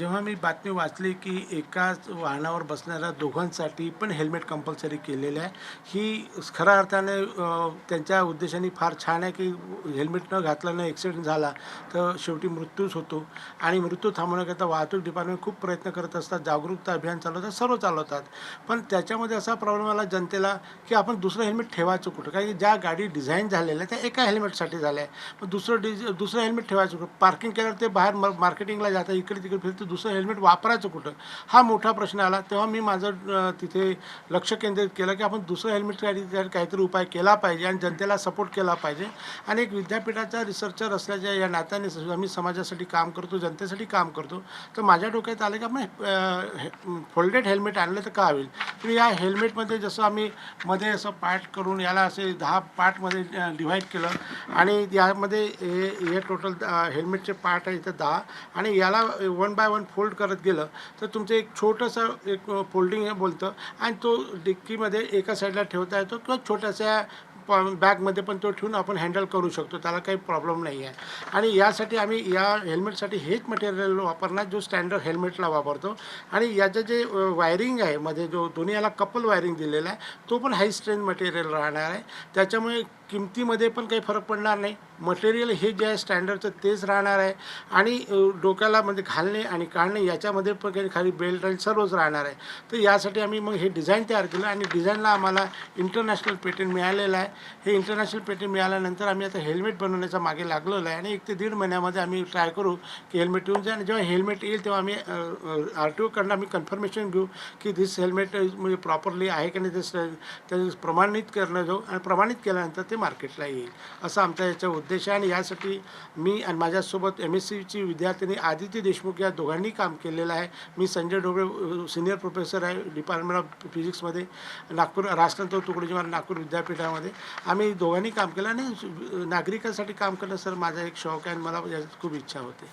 जेव्हा मी बातमी वाचली की एकाच वाहनावर बसणाऱ्या दोघांसाठी पण हेल्मेट कंपल्सरी केलेलं आहे, ही खऱ्या अर्थाने त्यांच्या उद्देशाने फार छान आहे की हेल्मेट न घातल्यानं ॲक्सिडेंट झाला तर शेवटी मृत्यूच होतो आणि मृत्यू थांबवण्याकरता वाहतूक डिपार्टमेंट खूप प्रयत्न करत असतात, जागरूकता अभियान चालवतात, सर्व चालवतात. पण त्याच्यामध्ये असा प्रॉब्लेम आला जनतेला की आपण दुसरं हेल्मेट ठेवायचं कुठं? कारण की ज्या गाडी डिझाईन झालेल्या त्या एका हेल्मेटसाठी झाल्या आहे. मग दुसरं हेल्मेट ठेवायचं कुठं? पार्किंग केल्यावर ते बाहेर मार्केटिंगला जातात, इकडे तिकडे फिरते, दुसरं हेल्मेट वापरायचं कुठं? हा मोठा प्रश्न आला. तेव्हा मी माझं तिथे लक्ष केंद्रित केलं की आपण दुसरं हेल्मेटसाठी काहीतरी उपाय केला पाहिजे आणि जनतेला सपोर्ट केला पाहिजे. आणि एक विद्यापीठाचा रिसर्चर असल्याच्या या नात्याने आम्ही समाजासाठी काम करतो, जनतेसाठी काम करतो. तर माझ्या डोक्यात आलं की आपण फोल्डेड हेल्मेट आणलं तर का होईल. तर या हेल्मेटमध्ये जसं आम्ही मध्ये असं पार्ट करून याला असे 10 पार्टमध्ये डिव्हाईड केलं आणि यामध्ये हे टोटल हेल्मेटचे पार्ट आहे इथं 10 आणि याला 1 बाय 1 फोल्ड करत गेलं तर तुमचं एक छोटंसं एक फोल्डिंग हे बोलतं आणि तो डिक्कीमध्ये एका साईडला ठेवता येतो किंवा छोट्याशा बॅगमध्ये पण तो ठेवून आपण हँडल करू शकतो, त्याला काही प्रॉब्लेम नाही आहे. आणि यासाठी आम्ही या हेल्मेटसाठी हेच मटेरियल वापरणार जो स्टँडर्ड हेल्मेटला वापरतो. आणि याचं जे वायरिंग आहे मध्ये जो दोन्ही याला कपल वायरिंग दिलेला आहे तो पण हाय स्ट्रेंथ मटेरियल राहणार आहे. त्याच्यामुळे किमतीमध्ये पण काही फरक पडणार नाही. मटेरियल हे जे आहे स्टँडर्डचं तेच राहणार आहे आणि डोक्याला म्हणजे घालणे आणि काढणे याच्यामध्ये पण काही खाली बेल्ट आणि सर्वच राहणार आहे. तर यासाठी आम्ही मग हे डिझाईन तयार केलं आणि डिझाईनला आम्हाला इंटरनॅशनल पेटंट मिळालेलं आहे. हे इंटरनॅशनल पेटंट मिळाल्यानंतर आम्ही आता हेल्मेट बनवण्याच्या मागे लागलेलो आहे आणि 1 ते 1.5 महिन्यामध्ये आम्ही ट्राय करू की हेल्मेट येऊन जाईल. आणि जेव्हा हेल्मेट येईल तेव्हा आम्ही RTOकडनं आम्ही कन्फर्मेशन घेऊ की धिस हेल्मेट म्हणजे प्रॉपरली आहे की नाही, ते प्रमाणित करणं जाऊ आणि प्रमाणित केल्यानंतर ते मार्केटला येईल असा आमचा याचा उद्देश आहे. आणि यासाठी मी आणि माझ्यासोबत MSCची विद्यार्थिनी आदिती देशमुख या दोघांनी काम केलेलं आहे. मी संजय ढोबळे सिनियर प्रोफेसर आहे डिपार्टमेंट ऑफ फिजिक्समध्ये, नागपूर राजकांत तुकडोजी महाराज नागपूर विद्यापीठामध्ये. आम्ही दोघांनी काम केलं आणि नागरिकांसाठी काम करणं सर माझा एक शौक आहे आणि मला याची खूप इच्छा होते.